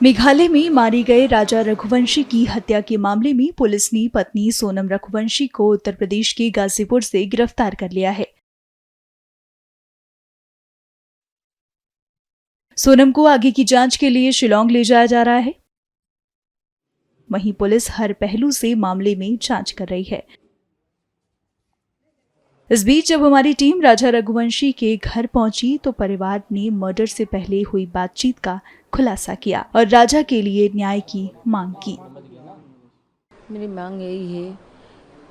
मेघालय में मारे गए राजा रघुवंशी की हत्या के मामले में पुलिस ने पत्नी सोनम रघुवंशी को उत्तर प्रदेश के गाजीपुर से गिरफ्तार कर लिया है। सोनम को आगे की जांच के लिए शिलांग ले जाया जा रहा है। वहीं पुलिस हर पहलू से मामले में जांच कर रही है। इस बीच जब हमारी टीम राजा रघुवंशी के घर पहुंची तो परिवार ने मर्डर से पहले हुई बातचीत का खुलासा किया और राजा के लिए न्याय की मांग की। मेरी मांग यही है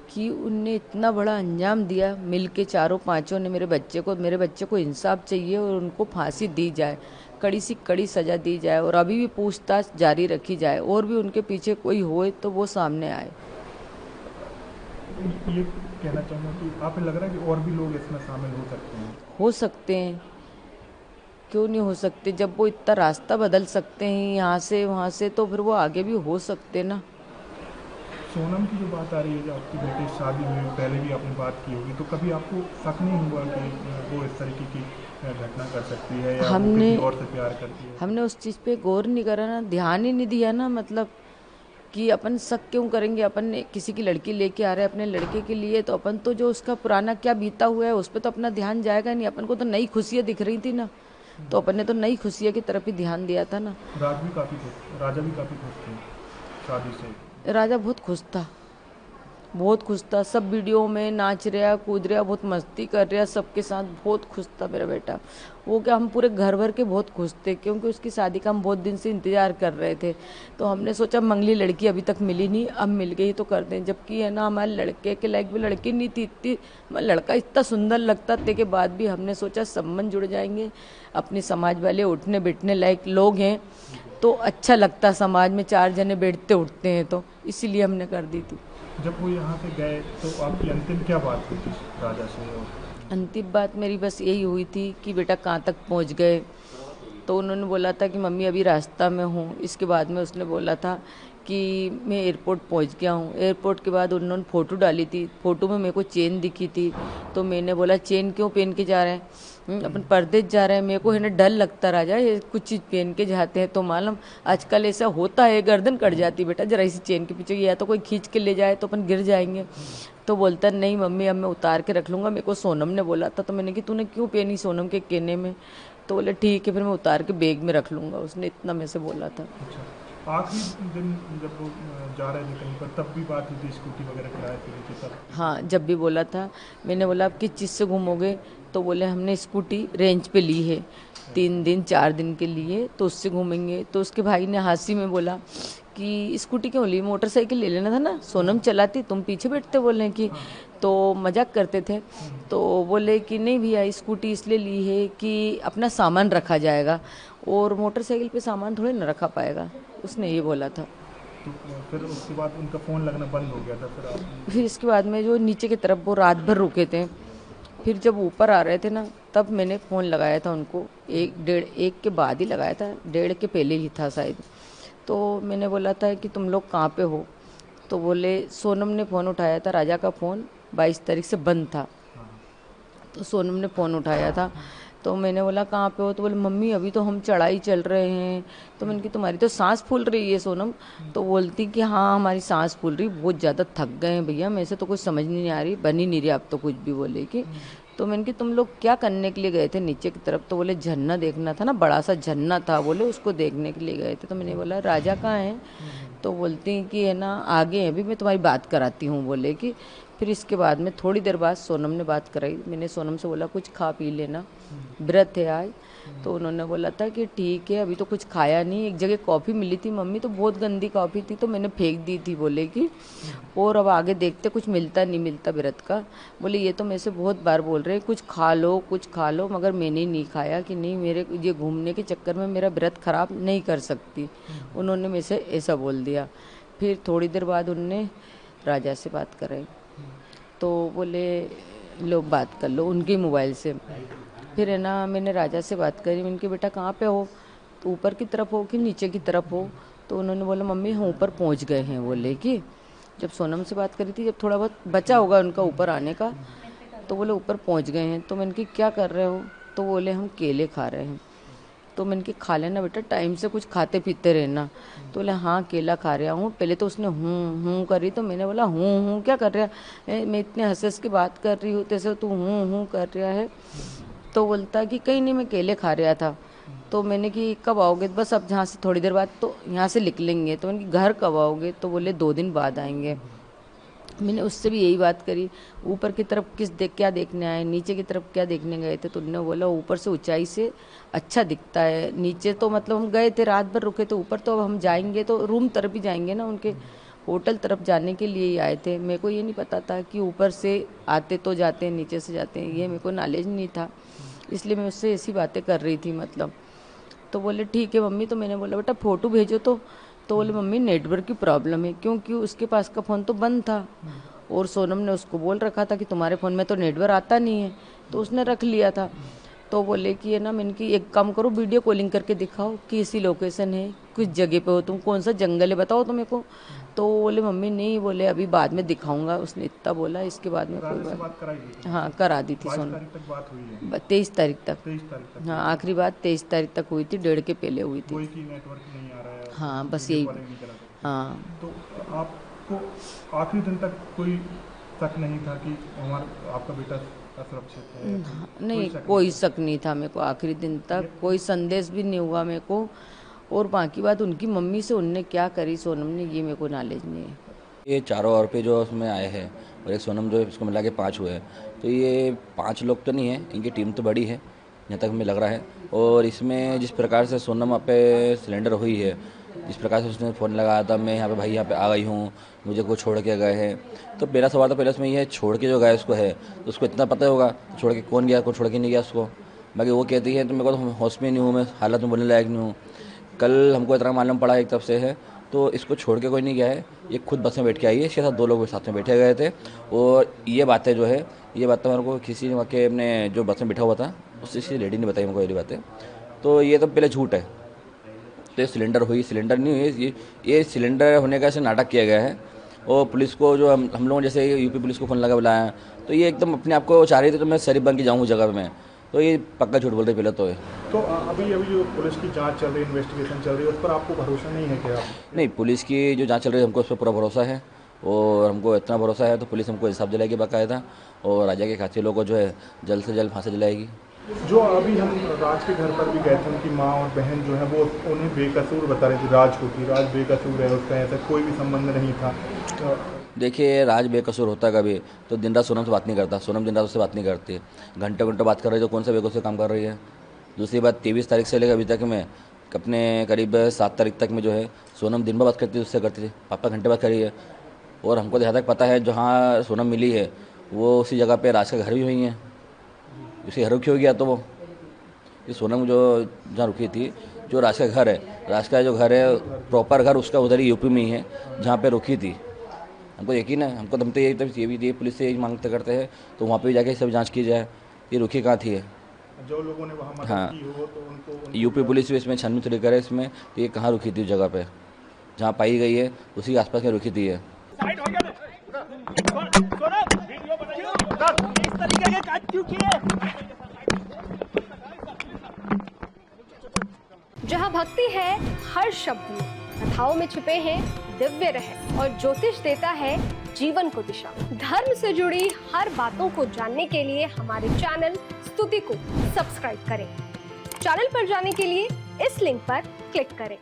कि उनने इतना बड़ा अंजाम दिया, मिलके चारों पांचों ने मेरे बच्चे को इंसाफ चाहिए और उनको फांसी दी जाए, कड़ी सी कड़ी सजा दी जाए और अभी भी पूछताछ जारी रखी जाए और भी उनके पीछे कोई होए तो वो सामने आए। ये कहना चाहूँगा कि आपको लग रहा है कि और भी लोग इसमें शामिल हो सकते हैं? हो सकते हैं, क्यों नहीं हो सकते। जब वो इतना रास्ता बदल सकते हैं यहाँ से वहाँ से, तो फिर वो आगे भी हो सकते ना। सोनम की जो बात आ रही है, जो आपकी बेटी शादी में पहले भी आपने बात की होगी, तो कभी आपको शक नहीं हुआ कि वो इस तरीके की घटना कर सकती है या वो किसी और से प्यार करती है? हमने उस चीज़ पे गौर नहीं करा ना, ध्यान ही नहीं दिया ना। मतलब कि अपन शक क्यों करेंगे, अपन किसी की लड़की लेके आ रहे हैं अपने लड़के के लिए, तो अपन तो जो उसका पुराना क्या बीता हुआ है उस पर तो अपना ध्यान जाएगा नहीं। अपन को तो नई खुशियाँ दिख रही थी ना, तो अपन ने तो नई खुशियाँ की तरफ ही ध्यान दिया था ना। राजा भी काफ़ी खुश थे शादी से। राजा बहुत खुश था, बहुत खुश था। सब वीडियो में नाच रहा कूद रहा, बहुत मस्ती कर रहा सबके साथ, बहुत खुश था मेरा बेटा। वो क्या, हम पूरे घर भर के बहुत खुश थे क्योंकि उसकी शादी का हम बहुत दिन से इंतजार कर रहे थे। तो हमने सोचा मंगली लड़की अभी तक मिली नहीं, अब मिल गई तो कर दें। जबकि है ना, हमारे लड़के के लायक भी लड़की नहीं थी, इतनी लड़का इतना सुंदर लगता थे के बाद भी हमने सोचा संबंध जुड़ जाएंगे, अपने समाज वाले उठने बैठने लायक लोग हैं तो अच्छा लगता, समाज में चार जने बैठते उठते हैं, तो इसीलिए हमने कर दी थी। जब वो यहाँ से गए तो आपकी अंतिम क्या बात हुई थी राजा से? अंतिम बात मेरी बस यही हुई थी कि बेटा कहाँ तक पहुँच गए। तो उन्होंने बोला था कि मम्मी अभी रास्ता में हूँ। इसके बाद में उसने बोला था कि मैं एयरपोर्ट पहुँच गया हूँ। एयरपोर्ट के बाद उन्होंने फ़ोटो डाली थी, फ़ोटो में मेरे को चेन दिखी थी। तो मैंने बोला चेन क्यों पहन के जा रहे हैं, अपन परदेश जा रहे हैं। मेरे को है ना डर लगता राजा, ये कुछ चीज़ पहन के जाते हैं तो मालूम आजकल ऐसा होता है, गर्दन कट जाती बेटा जरा इसी चेन के पीछे, या तो कोई खींच के ले जाए तो अपन गिर जाएंगे। तो बोलता नहीं मम्मी अब मैं उतार के रख लूँगा, मेरे को सोनम ने बोला था। तो मैंने कि तूने क्यों पहनी सोनम के कहने में? तो बोले ठीक है फिर मैं उतार के बैग में रख लूँगा, उसने इतना मेरे से बोला था। अच्छा, आखिरी दिन जब वो जा रहे थे कहीं पर तब भी बात हुई थी, स्कूटी वगैरह किराए पे ली थी तब? हाँ, जब भी बोला था। मैंने बोला आप किस चीज़ से घूमोगे? तो बोले हमने स्कूटी रेंज पे ली है 3 दिन 4 दिन के लिए, तो उससे घूमेंगे। तो उसके भाई ने हंसी में बोला कि स्कूटी क्यों ली, मोटरसाइकिल ले लेना था ना, सोनम चलाती तुम पीछे बैठते। बोले कि तो मजाक करते थे। तो बोले कि नहीं भैया स्कूटी इसलिए ली है कि अपना सामान रखा जाएगा और मोटरसाइकिल पे सामान थोड़े ना रखा पाएगा, उसने ये बोला था। तो फिर उसके बाद उनका फ़ोन लगना बंद हो गया था फिर फिर इसके बाद में जो नीचे की तरफ वो रात भर रुके थे, फिर जब ऊपर आ रहे थे ना तब मैंने फ़ोन लगाया था उनको, 1 के बाद ही लगाया था, 1:30 के पहले ही था शायद। तो मैंने बोला था कि तुम लोग कहाँ पे हो? तो बोले सोनम ने फ़ोन उठाया था, राजा का फ़ोन 22 तारीख से बंद था। तो सोनम ने फ़ोन उठाया था। तो मैंने बोला कहाँ पे हो? तो बोले मम्मी अभी तो हम चढ़ाई चल रहे हैं। तो मैंने कहा तुम्हारी तो सांस फूल रही है सोनम। तो बोलती कि हाँ हमारी सांस फूल रही, बहुत ज़्यादा थक गए हैं भैया, मेरे से तो कुछ समझ नहीं आ रही, बन ही नहीं रही आप तो कुछ भी। बोले कि तो मैंने कि तुम लोग क्या करने के लिए गए थे नीचे की तरफ? तो बोले झरना देखना था ना, बड़ा सा झरना था, बोले उसको देखने के लिए गए थे। तो मैंने बोला राजा कहाँ है? तो बोलती कि है ना आगे है, अभी मैं तुम्हारी बात कराती हूँ। बोले कि फिर इसके बाद में थोड़ी देर बाद सोनम ने बात कराई। मैंने सोनम से बोला कुछ खा पी लेना, व्रत है आज। तो उन्होंने बोला था कि ठीक है अभी तो कुछ खाया नहीं। एक जगह कॉफ़ी मिली थी मम्मी, तो बहुत गंदी कॉफ़ी थी तो मैंने फेंक दी थी। बोले कि और अब आगे देखते कुछ मिलता नहीं मिलता व्रत का। बोले ये तो मेरे से बहुत बार बोल रहे हैं कुछ खा लो कुछ खा लो, मगर मैंने नहीं खाया कि नहीं मेरे ये घूमने के चक्कर में मेरा व्रत खराब नहीं कर सकती। उन्होंने मेरे से ऐसा बोल दिया। फिर थोड़ी देर बाद उनने राजा से बात कराई, तो बोले लो बात कर लो उनके मोबाइल से। फिर है ना मैंने राजा से बात करी, मैंने कहा बेटा कहाँ पे हो? तो ऊपर की तरफ हो कि नीचे की तरफ हो? तो उन्होंने बोला मम्मी हम ऊपर पहुँच गए हैं। बोले कि जब सोनम से बात करी थी, जब थोड़ा बहुत बचा होगा उनका ऊपर आने का, तो बोले ऊपर पहुँच गए हैं। तो मैंने कहा क्या कर रहे हो? तो बोले हम केले खा रहे हैं। तो मैंने कि खा लेना बेटा, टाइम से कुछ खाते पीते रहना। तो बोले हाँ केला खा रहा हूँ। पहले तो उसने हूँ करी, तो मैंने बोला हूँ क्या कर रहा है, मैं इतने हंस हंस की बात कर रही हूँ तैसे तू हूँ कर रहा है। तो बोलता कि कहीं नहीं, मैं केले खा रहा था। तो मैंने कि कब आओगे, बस अब जहाँ से थोड़ी देर बाद तो यहाँ से निकलेंगे। तो मैंने कि घर कब आओगे, तो बोले 2 दिन बाद आएंगे। मैंने उससे भी यही बात करी, ऊपर की तरफ क्या देखने आए, नीचे की तरफ क्या देखने गए थे। तो उन्होंने बोला ऊपर से ऊंचाई से अच्छा दिखता है, नीचे तो मतलब हम गए थे रात भर रुके, तो ऊपर तो अब हम जाएंगे तो रूम तरफ ही जाएंगे ना, उनके होटल तरफ जाने के लिए ही आए थे। मेरे को ये नहीं पता था कि ऊपर से आते तो जाते हैं नीचे से जाते हैं, ये मेरे को नॉलेज नहीं था, इसलिए मैं उससे ऐसी बातें कर रही थी मतलब। तो बोले ठीक है मम्मी। तो मैंने बोला बेटा फ़ोटो भेजो। तो बोले मम्मी नेटवर्क की प्रॉब्लम है, क्योंकि उसके पास का फ़ोन तो बंद था और सोनम ने उसको बोल रखा था कि तुम्हारे फ़ोन में तो नेटवर्क आता नहीं है, तो उसने रख लिया था। तो बोले कि है ना, मैंने कि एक काम करो वीडियो कॉलिंग करके दिखाओ कि ऐसी लोकेशन है, किस जगह पे हो तुम, कौन सा जंगल है बताओ तो मेरे को। तो बोले मम्मी नहीं, बोले अभी बाद में दिखाऊंगा, उसने इतना बोला। इसके बाद में कोई बात कराई थी? हाँ करा दी थी सोनम। 23 तारीख तक। हाँ आखिरी बात 23 तारीख तक हुई थी, 1.5 के पहले हुई थी। कोई की नेटवर्क नहीं आ रहा है? हाँ बस यही। हाँ तो आपको आखिरी दिन तक कोई शक नहीं था कि आपका बेटा असुरक्षित है? नहीं कोई शक नहीं था मेरे को, आखिरी दिन तक कोई संदेश भी नहीं हुआ मेरे को। और बाकी बात उनकी मम्मी से उनने क्या करी सोनम ने, ये मेरे को नॉलेज नहीं है। ये चारों आरोपी जो उसमें आए हैं और एक सोनम, जो इसको मिला के 5 हुए हैं, तो ये 5 लोग तो नहीं है, इनकी टीम तो बड़ी है जहाँ तक हमें लग रहा है। और इसमें जिस प्रकार से सोनम पे सिलेंडर हुई है, जिस प्रकार से उसने फ़ोन लगाया था मैं यहाँ पे भाई यहाँ पे आ गई हूँ, मुझे को छोड़ के गए हैं, तो मेरा सवाल तो पहले उसमें ये है, छोड़ के जो गया उसको है तो उसको इतना पता होगा छोड़ के कौन गया, कौन छोड़ के नहीं गया उसको। बाकी वो कहती है तो मेरे को तो होश में नहीं हूँ, मैं हालत में बोलने लायक नहीं हूँ। कल हमको इतना मालूम पड़ा एक तरफ से है, तो इसको छोड़ के कोई नहीं गया है, ये खुद बस में बैठ के आई है, इसके साथ 2 लोग साथ में बैठे गए थे। और ये बातें जो है, ये बातें मेरे को किसी ने के अपने जो बस में बैठा हुआ था उससे लेडी ने बताई मेरे को ये बातें। तो ये तो पहले झूठ है। तो ये सिलेंडर हुई, सिलेंडर नहीं हुई, ये सिलेंडर होने का ऐसे नाटक किया गया है। और पुलिस को जो हम लोगों जैसे यूपी पुलिस को फ़ोन लगा बुलाया, तो ये एकदम अपने आप को चाह रही थी तो मैं शरीफ बन के जाऊँ जगह में, तो ये पक्का झूठ बोल रहे पहले तो है। तो अभी जो पुलिस की जांच चल रही है, इन्वेस्टिगेशन चल रही है, उस पर आपको भरोसा नहीं है क्या? नहीं, पुलिस की जो जांच चल रही है हमको उस पर पूरा भरोसा है, और हमको इतना भरोसा है तो पुलिस हमको इंसाफ दिलाएगी बाकायदा, और राजा के खाते लोगों को जो है जल्द से जल्द फांसी दिलाएगी। जो अभी हम राज के घर पर भी गए थे, उनकी माँ और बहन जो है वो उन्हें बेकसूर बता रही थी, राज को कि राज बेकसूर है, उसका ऐसा कोई भी संबंध नहीं था। देखिए राज बेकसूर होता कभी तो दिन रात सोनम से बात नहीं करता, सोनम दिन रात उससे बात नहीं करती, घंटे घंटे बात कर रही है, तो कौन सा बेकसूर काम कर रही है। दूसरी बात 23 तारीख से लेकर अभी तक में अपने करीब 7 तारीख तक में जो है सोनम दिन भर बात करती थी, उससे करती थी, पापा घंटे बात करी है। और हमको जहाँ तक पता है जहाँ सोनम मिली है वो उसी जगह पे राज का घर भी हुई है, उसी घर रुकी हो गया। तो वो ये सोनम जो जहाँ रुकी थी, जो राज का घर है, राज का जो घर है प्रॉपर घर उसका उधर ही यूपी में ही है जहाँ पे रुकी थी। हमको यकीन है, हमको दम तो ये पुलिस से यही मांगते करते हैं, तो वहाँ पे जाके सब जांच की जाए ये रुकी कहाँ थी है। जो लोगों ने वहाँ मदद हाँ, की हो तो उनको यूपी पुलिस भी इसमें छानबीन थोड़ी करे इसमें, तो ये कहाँ रुकी थी जगह पे, जहाँ पाई गई है उसी के आसपास में रुकी थी है। जहाँ भक्ति है हर शब्द में, कथाओं में छुपे हैं दिव्य रहस्य, और ज्योतिष देता है जीवन को दिशा। धर्म से जुड़ी हर बातों को जानने के लिए हमारे चैनल स्तुति को सब्सक्राइब करें। चैनल पर जाने के लिए इस लिंक पर क्लिक करें।